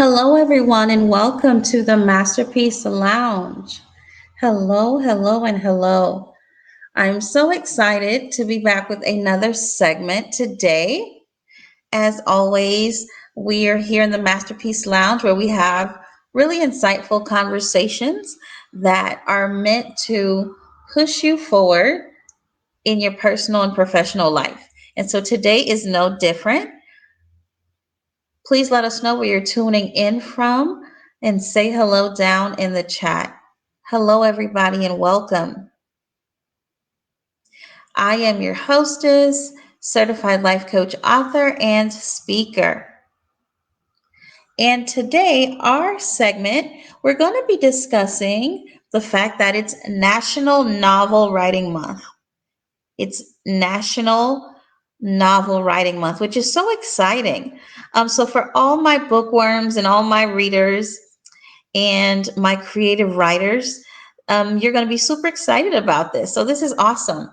Hello, everyone, and welcome to the Masterpiece Lounge. Hello, hello, and hello. I'm so excited to be back with another segment today. As always, we are here in the Masterpiece Lounge where we have really insightful conversations that are meant to push you forward in your personal and professional life. And so today is no different. Please let us know where you're tuning in from and say hello down in the chat. Hello, everybody, and welcome. I am your hostess, certified life coach, author, and speaker. And today, our segment, we're going to be discussing the fact that it's National Novel Writing Month. It's National Novel Writing Month, which is so exciting. So, for all my bookworms and all my readers, and my creative writers, you're going to be super excited about this. So this is awesome.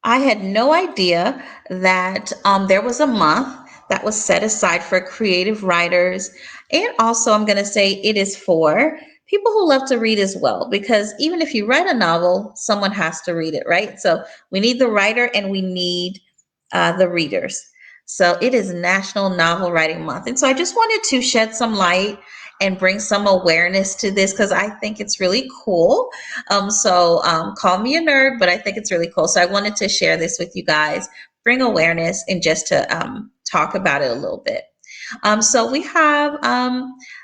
I had no idea that there was a month that was set aside for creative writers. And also, I'm going to say it is for people who love to read as well, because even if you write a novel, someone has to read it, right? So we need the writer and we need the readers. So it is National Novel Writing Month. And so I just wanted to shed some light and bring some awareness to this because I think it's really cool. Call me a nerd, but I think it's really cool. So I wanted to share this with you guys, bring awareness, and just to talk about it a little bit. So we have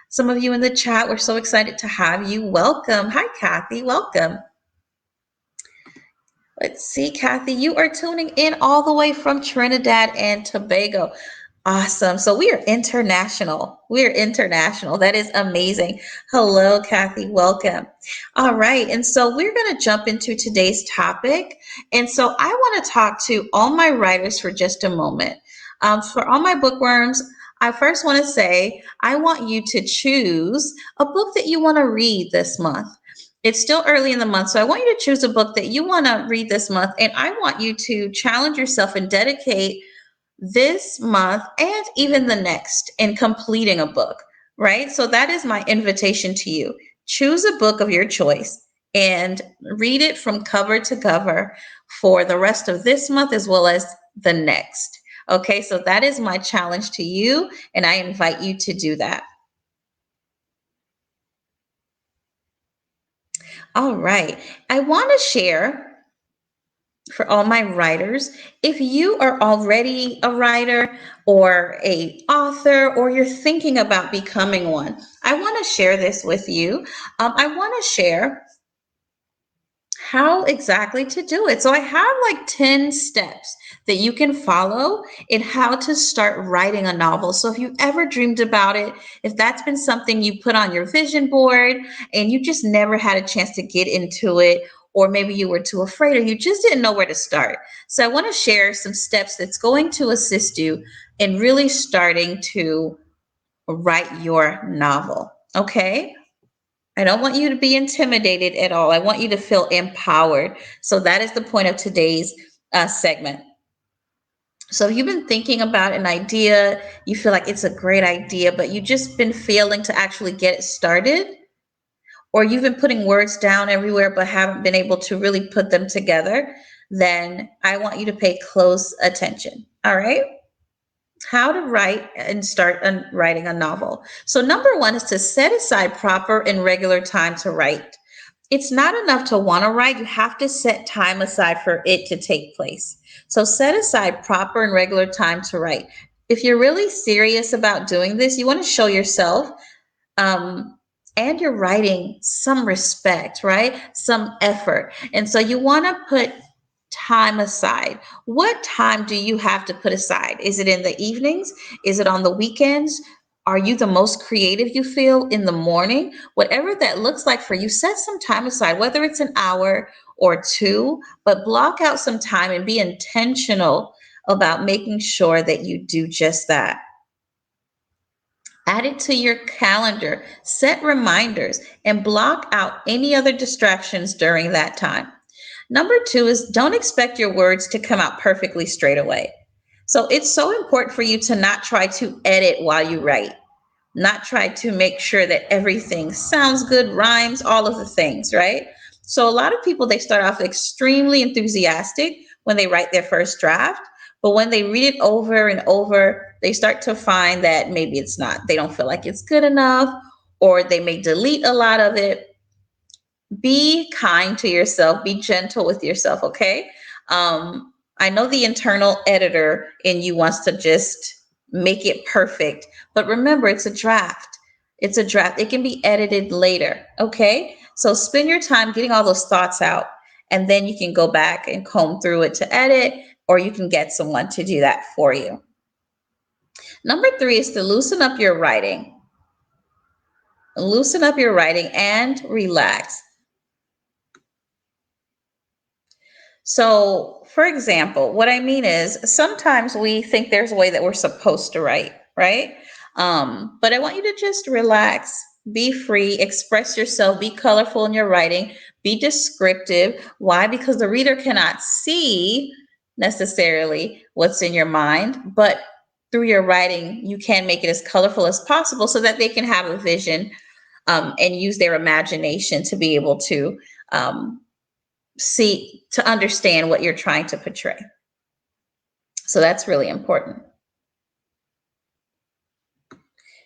some of you in the chat. We're so excited to have you. Welcome. Hi, Kathy. Welcome. Let's see, Kathy, you are tuning in all the way from Trinidad and Tobago. Awesome. So we are international. We are international. That is amazing. Hello, Kathy. Welcome. All right. And so we're going to jump into today's topic. And so I want to talk to all my writers for just a moment. For all my bookworms, I first want to say I want you to choose a book that you want to read this month. It's still early in the month, so I want you to choose a book that you want to read this month, and I want you to challenge yourself and dedicate this month and even the next in completing a book, right? So that is my invitation to you. Choose a book of your choice and read it from cover to cover for the rest of this month as well as the next. Okay, so that is my challenge to you, and I invite you to do that. All right. I want to share for all my writers, if you are already a writer or a author or you're thinking about becoming one, I want to share this with you. I want to share how exactly to do it. So I have like 10 steps that you can follow in how to start writing a novel. So if you ever dreamed about it, if that's been something you put on your vision board and you just never had a chance to get into it, or maybe you were too afraid or you just didn't know where to start. So I want to share some steps that's going to assist you in really starting to write your novel. Okay? I don't want you to be intimidated at all. I want you to feel empowered. So that is the point of today's segment. So if you've been thinking about an idea, you feel like it's a great idea, but you've just been failing to actually get it started, or you've been putting words down everywhere but haven't been able to really put them together, then I want you to pay close attention. All right? How to write and start writing a novel. So number one is to set aside proper and regular time to write. It's not enough to want to write. You have to set time aside for it to take place. So set aside proper and regular time to write. If you're really serious about doing this, you want to show yourself and your writing some respect, right? Some effort. And so you want to put time aside. What time do you have to put aside? Is it in the evenings? Is it on the weekends? Are you the most creative you feel in the morning? Whatever that looks like for you, set some time aside, whether it's an hour or two, but block out some time and be intentional about making sure that you do just that. Add it to your calendar, set reminders, and block out any other distractions during that time. Number two is don't expect your words to come out perfectly straight away. So it's so important for you to not try to edit while you write, not try to make sure that everything sounds good, rhymes, all of the things, right? So a lot of people, they start off extremely enthusiastic when they write their first draft, but when they read it over and over, they start to find that maybe it's not, they don't feel like it's good enough, or they may delete a lot of it. Be kind to yourself, be gentle with yourself, okay? I know the internal editor in you wants to just make it perfect, but remember, it's a draft. It's a draft. It can be edited later, okay? So spend your time getting all those thoughts out, and then you can go back and comb through it to edit, or you can get someone to do that for you. Number three is to loosen up your writing. Loosen up your writing and relax. So, for example, what I mean is sometimes we think there's a way that we're supposed to write, right? But I want you to just relax, be free, express yourself, be colorful in your writing, be descriptive. Why? Because the reader cannot see necessarily what's in your mind, but through your writing, you can make it as colorful as possible so that they can have a vision, and use their imagination to be able to see, to understand what you're trying to portray. So that's really important.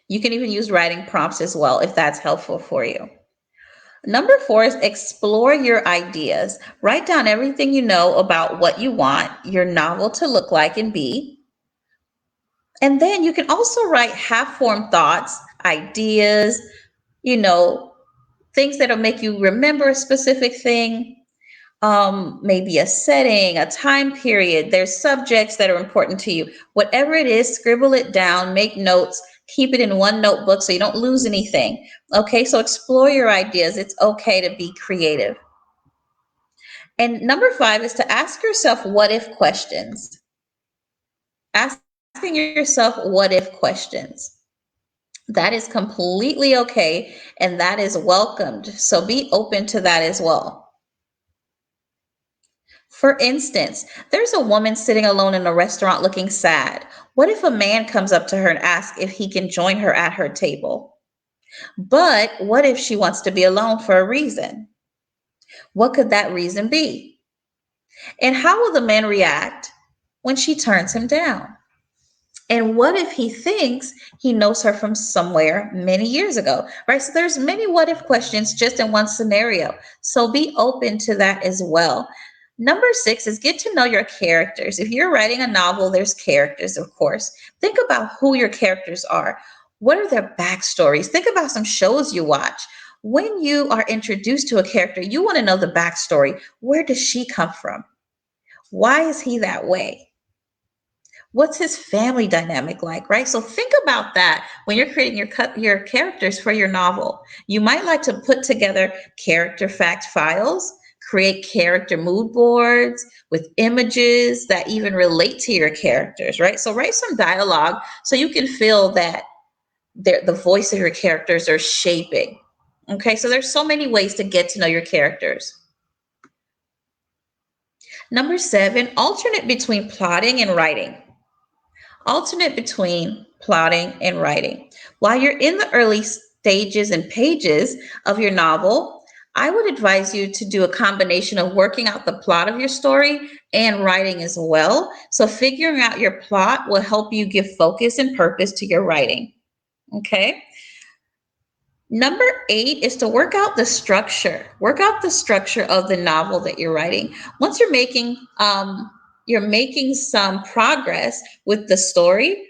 You can even use writing prompts as well if that's helpful for you. Number four is explore your ideas. Write down everything you know about what you want your novel to look like and be. And then you can also write half-formed thoughts, ideas, you know, things that'll make you remember a specific thing, maybe a setting, a time period. There's subjects that are important to you. Whatever it is, scribble it down, make notes, keep it in one notebook so you don't lose anything. Okay, so explore your ideas. It's okay to be creative. And number five is to ask yourself what if questions. Asking yourself what if questions. That is completely okay, and that is welcomed. So be open to that as well. For instance, there's a woman sitting alone in a restaurant looking sad. What if a man comes up to her and asks if he can join her at her table? But what if she wants to be alone for a reason? What could that reason be? And how will the man react when she turns him down? And what if he thinks he knows her from somewhere many years ago, right? So there's many what if questions just in one scenario. So be open to that as well. Number six is get to know your characters. If you're writing a novel, there's characters, of course. Think about who your characters are. What are their backstories? Think about some shows you watch. When you are introduced to a character, you want to know the backstory. Where does she come from? Why is he that way? What's his family dynamic like, right? So think about that when you're creating your characters for your novel. You might like to put together character fact files, create character mood boards with images that even relate to your characters, right? So write some dialogue so you can feel that the voice of your characters are shaping. Okay, so there's so many ways to get to know your characters. Number seven, alternate between plotting and writing. Alternate between plotting and writing. While you're in the early stages and pages of your novel, I would advise you to do a combination of working out the plot of your story and writing as well. So figuring out your plot will help you give focus and purpose to your writing. Okay. Number eight is to work out the structure. Work out the structure of the novel that you're writing. Once you're making some progress with the story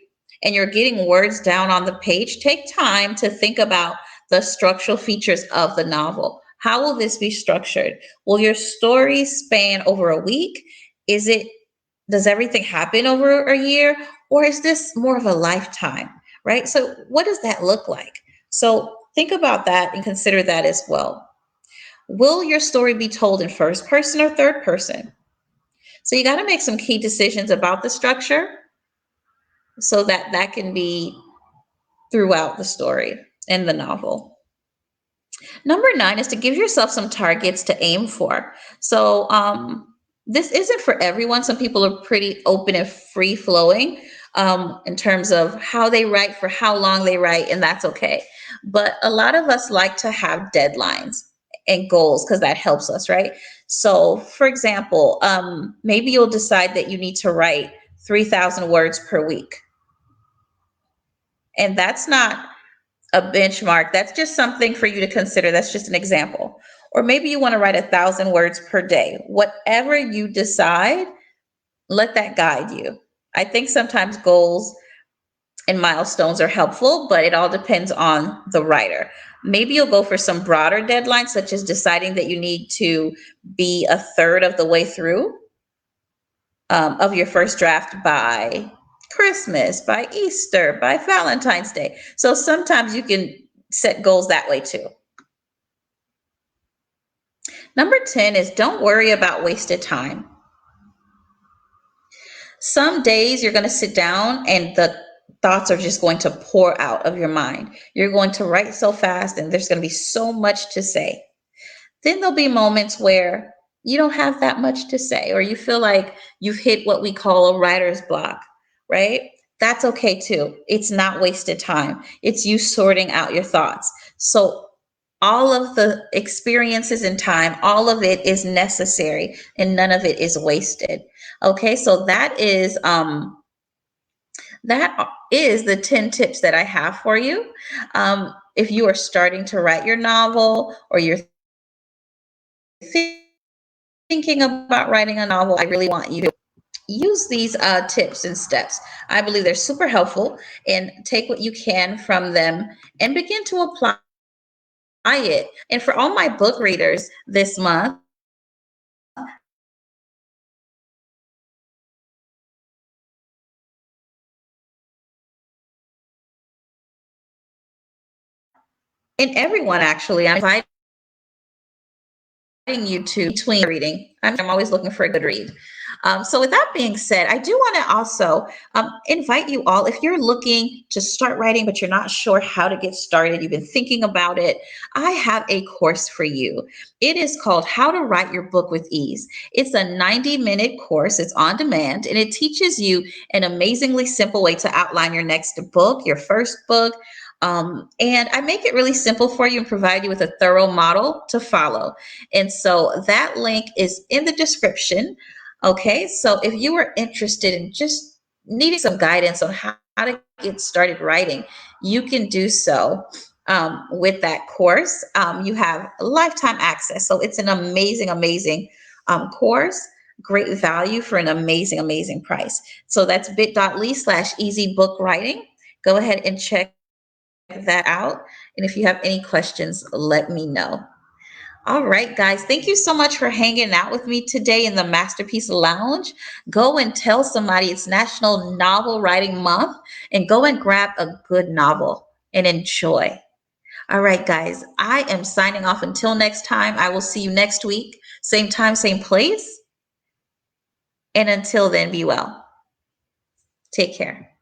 and you're getting words down on the page, take time to think about the structural features of the novel. How will this be structured? Will your story span over a week? Does everything happen over a year? Or is this more of a lifetime, right? So what does that look like? So think about that and consider that as well. Will your story be told in first person or third person? So you got to make some key decisions about the structure so that that can be throughout the story and the novel. Number nine is to give yourself some targets to aim for. So This isn't for everyone. Some people are pretty open and free flowing in terms of how they write, for how long they write, and that's okay. But a lot of us like to have deadlines and goals because that helps us, right? So, for example, maybe you'll decide that you need to write 3,000 words per week. And that's not a benchmark. That's just something for you to consider. That's just an example. Or maybe you want to write 1,000 words per day. Whatever you decide, let that guide you. I think sometimes goals and milestones are helpful, but it all depends on the writer. Maybe you'll go for some broader deadlines, such as deciding that you need to be a third of the way through of your first draft by Christmas, by Easter, by Valentine's Day. So sometimes you can set goals that way too. Number 10 is don't worry about wasted time. Some days you're going to sit down and the thoughts are just going to pour out of your mind. You're going to write so fast and there's going to be so much to say. Then there'll be moments where you don't have that much to say, or you feel like you've hit what we call a writer's block, right? That's okay too. It's not wasted time. It's you sorting out your thoughts. So all of the experiences in time, all of it is necessary and none of it is wasted. Okay, so that is the 10 tips that I have for you. If you are starting to write your novel or you're thinking about writing a novel, I really want you to use these tips and steps. I believe they're super helpful, and take what you can from them and begin to apply it. And for all my book readers this month, and everyone actually, I'm inviting you to between reading. I'm always looking for a good read. So with that being said, I do want to also invite you all, if you're looking to start writing, but you're not sure how to get started, you've been thinking about it, I have a course for you. It is called How to Write Your Book with Ease. It's a 90-minute course. It's on demand, and it teaches you an amazingly simple way to outline your next book, your first book. And I make it really simple for you and provide you with a thorough model to follow. And so that link is in the description. Okay, so if you are interested in just needing some guidance on how to get started writing, you can do so with that course. You have lifetime access. So it's an amazing, amazing course. Great value for an amazing, amazing price. So that's bit.ly/easy book writing. Go ahead and check that out. And if you have any questions, let me know. All right, guys, thank you so much for hanging out with me today in the Masterpiece Lounge. Go and tell somebody it's National Novel Writing Month and go and grab a good novel and enjoy. All right, guys, I am signing off until next time. I will see you next week, same time, same place. And until then, be well. Take care.